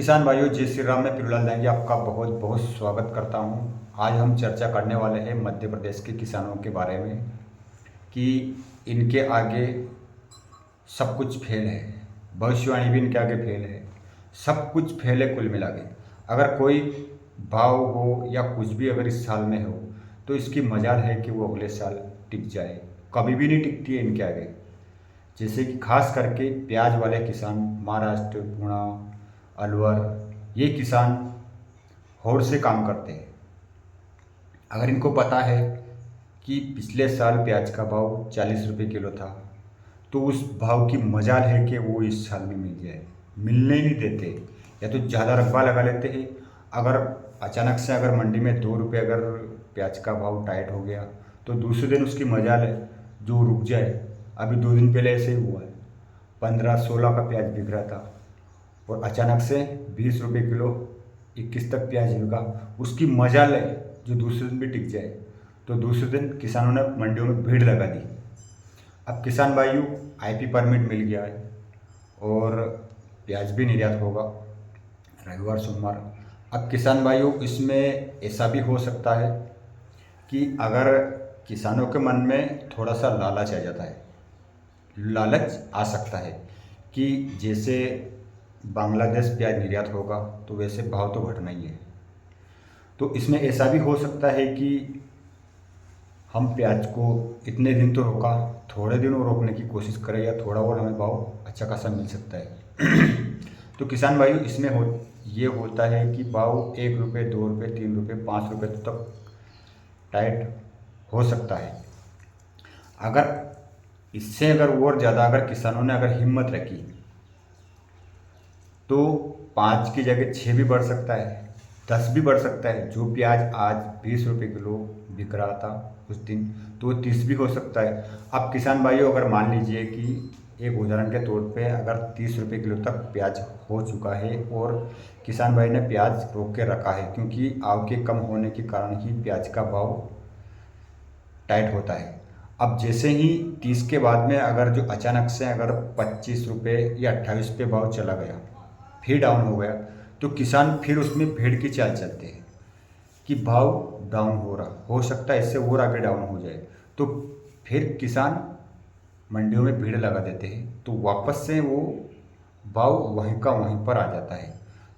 किसान भाइयों, जय श्री राम। मैं पिरूलाल दांगी आपका बहुत बहुत स्वागत करता हूं। आज हम चर्चा करने वाले हैं मध्य प्रदेश के किसानों के बारे में कि इनके आगे सब कुछ फेल है। भविष्यवाणी भी इनके आगे फेल है। सब कुछ फेल है कुल मिला के। अगर कोई भाव हो या कुछ भी अगर इस साल में हो तो इसकी मजाल है कि वो अगले साल टिक जाए। कभी भी नहीं टिकती है इनके आगे। जैसे कि खास करके प्याज वाले किसान, महाराष्ट्र, पुणे, अलवर, ये किसान होड़ से काम करते हैं। अगर इनको पता है कि पिछले साल प्याज का भाव 40 रुपये किलो था तो उस भाव की मजाल है कि वो इस साल में मिल जाए। मिलने ही नहीं देते, या तो ज़्यादा रकबा लगा लेते हैं। अगर अचानक से अगर मंडी में 2 रुपये अगर प्याज का भाव टाइट हो गया तो दूसरे दिन उसकी मजाल है जो रुक जाए। अभी 2 दिन पहले ऐसे ही हुआ है। 15-16 का प्याज बिक रहा था और अचानक से 20 रुपये किलो 21 तक प्याज बिका। उसकी मजाल है जो दूसरे दिन भी टिक जाए। तो दूसरे दिन किसानों ने मंडियों में भीड़ लगा दी। अब किसान भाइयों, आईपी परमिट मिल गया है और प्याज भी निर्यात होगा रविवार सोमवार। अब किसान भाइयों, इसमें ऐसा भी हो सकता है कि अगर किसानों के मन में थोड़ा सा लालच आ जाता है, लालच आ सकता है कि जैसे बांग्लादेश प्याज निर्यात होगा तो वैसे भाव तो घटना ही है। तो इसमें ऐसा भी हो सकता है कि हम प्याज को इतने दिन तो रोका, थोड़े दिन और रोकने की कोशिश करें या थोड़ा और हमें भाव अच्छा खासा मिल सकता है। तो किसान भाइयों, इसमें ये होता है कि भाव 1 रुपये, 2 रुपये, 3 रुपये, 5 रुपये तक टाइट हो सकता है। अगर इससे अगर और ज़्यादा अगर किसानों ने अगर हिम्मत रखी तो 5 की जगह 6 भी बढ़ सकता है, 10 भी बढ़ सकता है। जो प्याज आज 20 रुपये किलो बिक रहा था उस दिन, तो वो 30 भी हो सकता है। अब किसान भाइयों, अगर मान लीजिए कि एक उदाहरण के तौर पे अगर 30 रुपये किलो तक प्याज हो चुका है और किसान भाई ने प्याज रोक के रखा है क्योंकि आव के कम होने के कारण ही प्याज का भाव टाइट होता है। अब जैसे ही 30 के बाद में अगर जो अचानक से अगर 25 रुपये या 28 पे भाव चला गया, फिर डाउन हो गया, तो किसान फिर उसमें भेड़ की चाल चलते हैं कि भाव डाउन हो रहा, हो सकता है इससे और आगे डाउन हो जाए। तो फिर किसान मंडियों में भीड़ लगा देते हैं तो वापस से वो भाव वहीं का वहीं पर आ जाता है।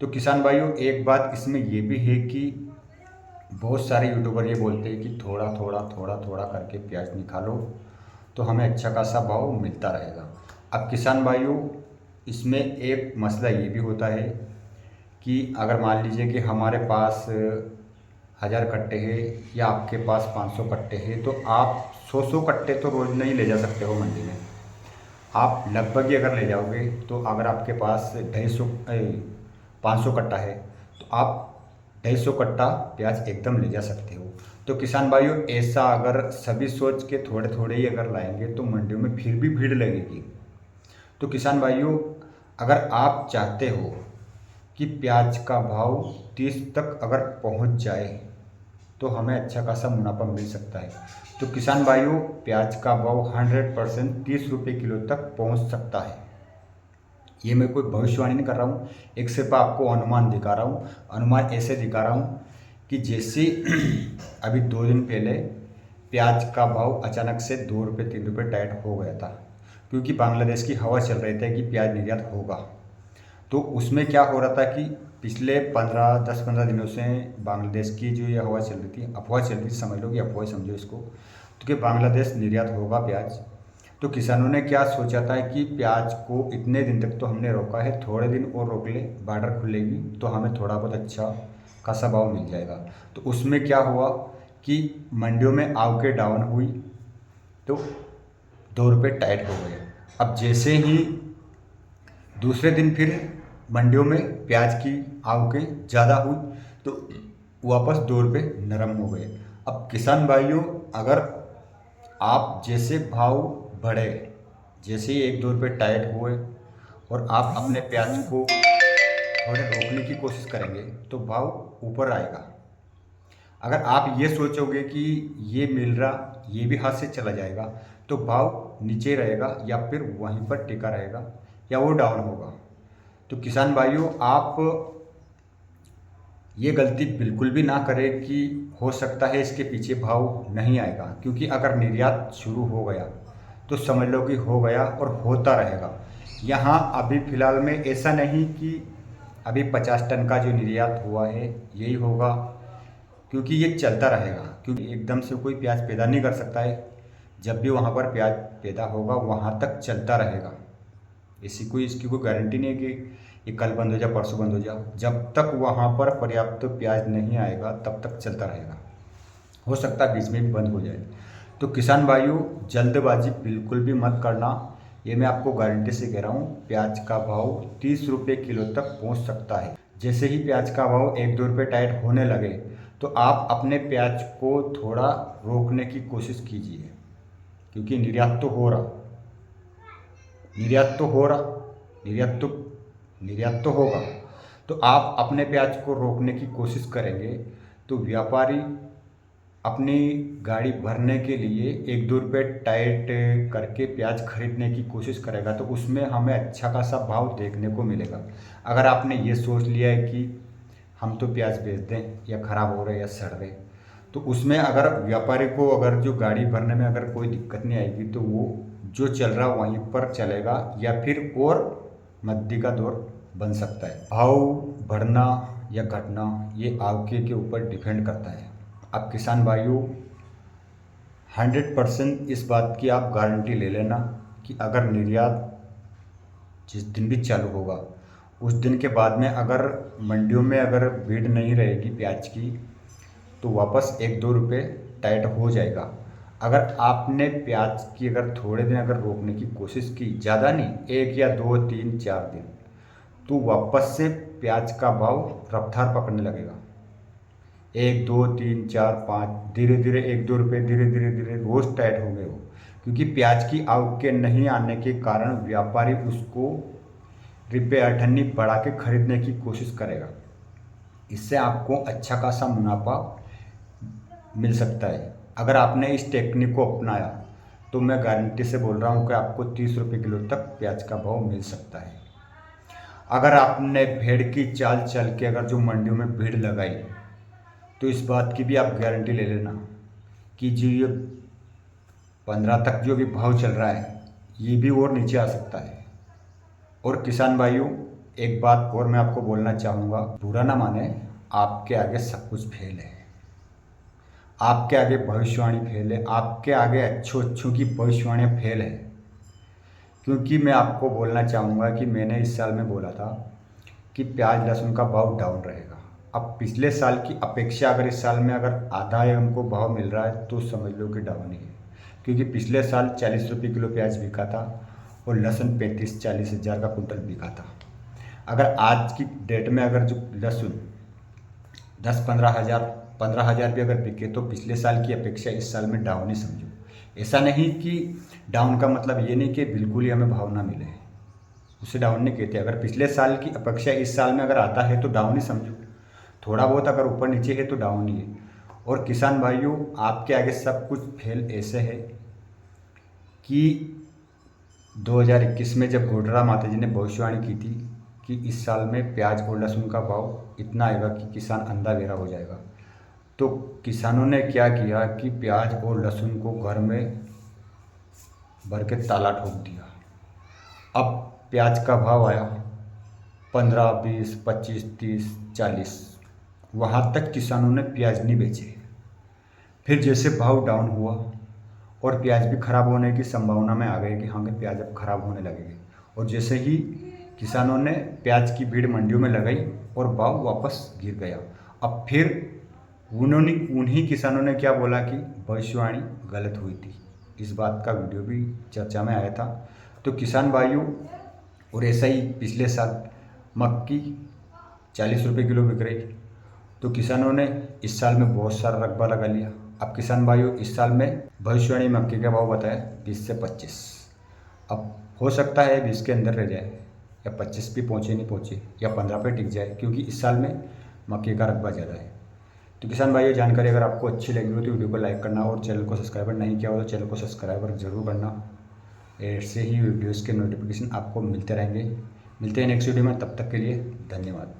तो किसान भाइयों, एक बात इसमें ये भी है कि बहुत सारे यूट्यूबर ये बोलते हैं कि थोड़ा थोड़ा थोड़ा थोड़ा करके प्याज निकालो तो हमें अच्छा खासा भाव मिलता रहेगा। अब किसान भाइयों, इसमें एक मसला ये भी होता है कि अगर मान लीजिए कि हमारे पास 1000 कट्टे हैं या आपके पास 500 कट्टे हैं तो आप 100 कट्टे तो रोज़ नहीं ले जा सकते हो मंडी में। आप लगभग ही अगर ले जाओगे तो अगर आपके पास 500 कट्टा है तो आप 250 कट्टा प्याज एकदम ले जा सकते हो। तो किसान भाइयों, ऐसा अगर सभी सोच के थोड़े थोड़े ही अगर लाएंगे तो मंडियों में फिर भी भीड़ लगेगी। तो किसान भाइयों, अगर आप चाहते हो कि प्याज का भाव 30 तक अगर पहुंच जाए तो हमें अच्छा खासा मुनाफा मिल सकता है। तो किसान भाइयों, प्याज का भाव 100% 30 रुपये किलो तक पहुंच सकता है। ये मैं कोई भविष्यवाणी नहीं कर रहा हूँ, एक सिर्फ आपको अनुमान दिखा रहा हूँ। अनुमान ऐसे दिखा रहा हूँ कि जैसे अभी 2 दिन पहले प्याज का भाव अचानक से 2 रुपये 3 रुपये टाइट हो गया था क्योंकि बांग्लादेश की हवा चल रही थी कि प्याज निर्यात होगा। तो उसमें क्या हो रहा था कि पिछले 10-15 दिनों से बांग्लादेश की जो ये हवा चल रही थी, अफवाह चल रही थी, समझ लो कि अफवाह समझो इसको, तो कि बांग्लादेश निर्यात होगा प्याज। तो किसानों ने क्या सोचा था कि प्याज को इतने दिन तक तो हमने रोका है, थोड़े दिन और रोक ले, बॉर्डर खुलेगी तो हमें थोड़ा बहुत अच्छा खासा भाव मिल जाएगा। तो उसमें क्या हुआ कि मंडियों में आवकें डाउन हुई तो 2 रुपये टाइट हो गए। अब जैसे ही दूसरे दिन फिर मंडियों में प्याज की आवकें ज़्यादा हुई तो वापस 2 रुपये नरम हो गए। अब किसान भाइयों, अगर आप जैसे भाव बढ़े, जैसे ही 1-2 रुपये टाइट हुए और आप अपने प्याज को थोड़े रोकने की कोशिश करेंगे तो भाव ऊपर आएगा। अगर आप ये सोचोगे कि ये मिल रहा, ये भी हाथ से चला जाएगा, तो भाव नीचे रहेगा या फिर वहीं पर टिका रहेगा या वो डाउन होगा। तो किसान भाइयों, आप ये गलती बिल्कुल भी ना करें कि हो सकता है इसके पीछे भाव नहीं आएगा, क्योंकि अगर निर्यात शुरू हो गया तो समझ लो कि हो गया और होता रहेगा। यहाँ अभी फ़िलहाल में ऐसा नहीं कि अभी 50 टन का जो निर्यात हुआ है यही होगा, क्योंकि ये चलता रहेगा। क्योंकि एकदम से कोई प्याज पैदा नहीं कर सकता है, जब भी वहाँ पर प्याज पैदा होगा वहाँ तक चलता रहेगा। इसकी कोई गारंटी नहीं है कि ये कल बंद हो जाए, परसों बंद हो जाए। जब तक वहाँ पर पर्याप्त प्याज नहीं आएगा तब तक चलता रहेगा। हो सकता है बीच में भी बंद हो जाए। तो किसान भाइयों, जल्दबाजी बिल्कुल भी मत करना, ये मैं आपको गारंटी से कह रहा हूँ। प्याज का भाव 30 रुपये किलो तक पहुँच सकता है। जैसे ही प्याज का भाव 1-2 रुपये टाइट होने लगे तो आप अपने प्याज को थोड़ा रोकने की कोशिश कीजिए, क्योंकि निर्यात तो हो रहा, निर्यात तो होगा। तो आप अपने प्याज को रोकने की कोशिश करेंगे तो व्यापारी अपनी गाड़ी भरने के लिए 1-2 रुपये टाइट करके प्याज खरीदने की कोशिश करेगा, तो उसमें हमें अच्छा खासा भाव देखने को मिलेगा। अगर आपने ये सोच लिया है कि हम तो प्याज बेच दें, या ख़राब हो रहे या सड़ रहे, तो उसमें अगर व्यापारी को अगर जो गाड़ी भरने में अगर कोई दिक्कत नहीं आएगी तो वो जो चल रहा वहीं पर चलेगा, या फिर और मद्दी का दौर बन सकता है। भाव बढ़ना या घटना ये आपके के ऊपर डिपेंड करता है। अब किसान भाइयों, 100% इस बात की आप गारंटी ले लेना कि अगर निर्यात जिस दिन भी चालू होगा उस दिन के बाद में अगर मंडियों में अगर भीड़ नहीं रहेगी प्याज की, तो वापस 1-2 रुपये टाइट हो जाएगा। अगर आपने प्याज की अगर थोड़े दिन अगर रोकने की कोशिश की, ज़्यादा नहीं, 1 या 2, 3, 4 दिन, तो वापस से प्याज का भाव रफ्तार पकड़ने लगेगा। 1, 2, 3, 4, 5 धीरे धीरे 1-2 रुपये धीरे धीरे धीरे रोज़ टाइट हो गए हो, क्योंकि प्याज की आवक के नहीं आने के कारण व्यापारी उसको रुपये अठन्नी बढ़ा के खरीदने की कोशिश करेगा। इससे आपको अच्छा खासा मुनाफा मिल सकता है। अगर आपने इस टेक्निक को अपनाया तो मैं गारंटी से बोल रहा हूँ कि आपको 30 रुपये किलो तक प्याज का भाव मिल सकता है। अगर आपने भेड़ की चाल चल के अगर जो मंडियों में भीड़ लगाई, तो इस बात की भी आप गारंटी ले लेना कि जो ये 15 तक जो भी भाव चल रहा है ये भी और नीचे आ सकता है। और किसान भाइयों, एक बात और मैं आपको बोलना चाहूँगा, बुरा ना माने, आपके आगे सब कुछ फेल है। आपके आगे भविष्यवाणी फेल है, आपके आगे अच्छों की भविष्यवाणियाँ फेल है। क्योंकि मैं आपको बोलना चाहूँगा कि मैंने इस साल में बोला था कि प्याज लहसुन का भाव डाउन रहेगा। अब पिछले साल की अपेक्षा अगर इस साल में अगर आधा ही हमको भाव मिल रहा है तो समझ लो कि डाउन ही है। क्योंकि पिछले साल 40 रुपये किलो प्याज बिका था और लहसुन 35-40 हज़ार का कुंटल बिका था। अगर आज की डेट में अगर जो लहसुन 10-15 हज़ार भी अगर बिके तो पिछले साल की अपेक्षा इस साल में डाउन ही समझो। ऐसा नहीं कि डाउन का मतलब ये नहीं कि बिल्कुल ही हमें भाव ना मिले, उसे डाउन नहीं कहते। अगर पिछले साल की अपेक्षा इस साल में अगर आता है तो डाउन ही समझो। थोड़ा बहुत अगर ऊपर नीचे है तो डाउन ही है। और किसान भाइयों, आपके आगे सब कुछ फेल ऐसे है कि 2021 में जब घोटरा माता जी ने भविष्यवाणी की थी कि इस साल में प्याज और लहसुन का भाव इतना आएगा कि किसान अंधा बेरा हो जाएगा, तो किसानों ने क्या किया कि प्याज और लहसुन को घर में भर के ताला ठोक दिया। अब प्याज का भाव आया 15, 20, 25, 30, 40, वहाँ तक किसानों ने प्याज नहीं बेचे। फिर जैसे भाव डाउन हुआ और प्याज भी खराब होने की संभावना में आ गई कि हाँ कि प्याज अब खराब होने लगेगी, और जैसे ही किसानों ने प्याज की भीड़ मंडियों में लगाई और भाव वापस गिर गया। अब फिर उन्हीं किसानों ने क्या बोला कि भविष्यवाणी गलत हुई थी। इस बात का वीडियो भी चर्चा में आया था। तो किसान भाइयों, और ऐसा ही पिछले साल मक्की 40 रुपये किलो बिक रही थी, तो किसानों ने इस साल में बहुत सारा रकबा लगा लिया। अब किसान भाइयों, इस साल में भविष्यवाणी मक्की का भाव बताया 20 से 25। अब हो सकता है 20 के अंदर रह जाए, या 25 भी पहुँचे नहीं पहुँचे, या 15 पे टिक जाए, क्योंकि इस साल में मक्की का रकबा ज़्यादा है। तो किसान भाइयों, जानकारी अगर आपको अच्छी लगी हो तो वीडियो को लाइक करना, और चैनल को सब्सक्राइबर नहीं किया हो तो चैनल को सब्सक्राइबर जरूर करना। ऐसे ही वीडियोज़ के नोटिफिकेशन आपको मिलते रहेंगे। मिलते हैं नेक्स्ट वीडियो में, तब तक के लिए धन्यवाद।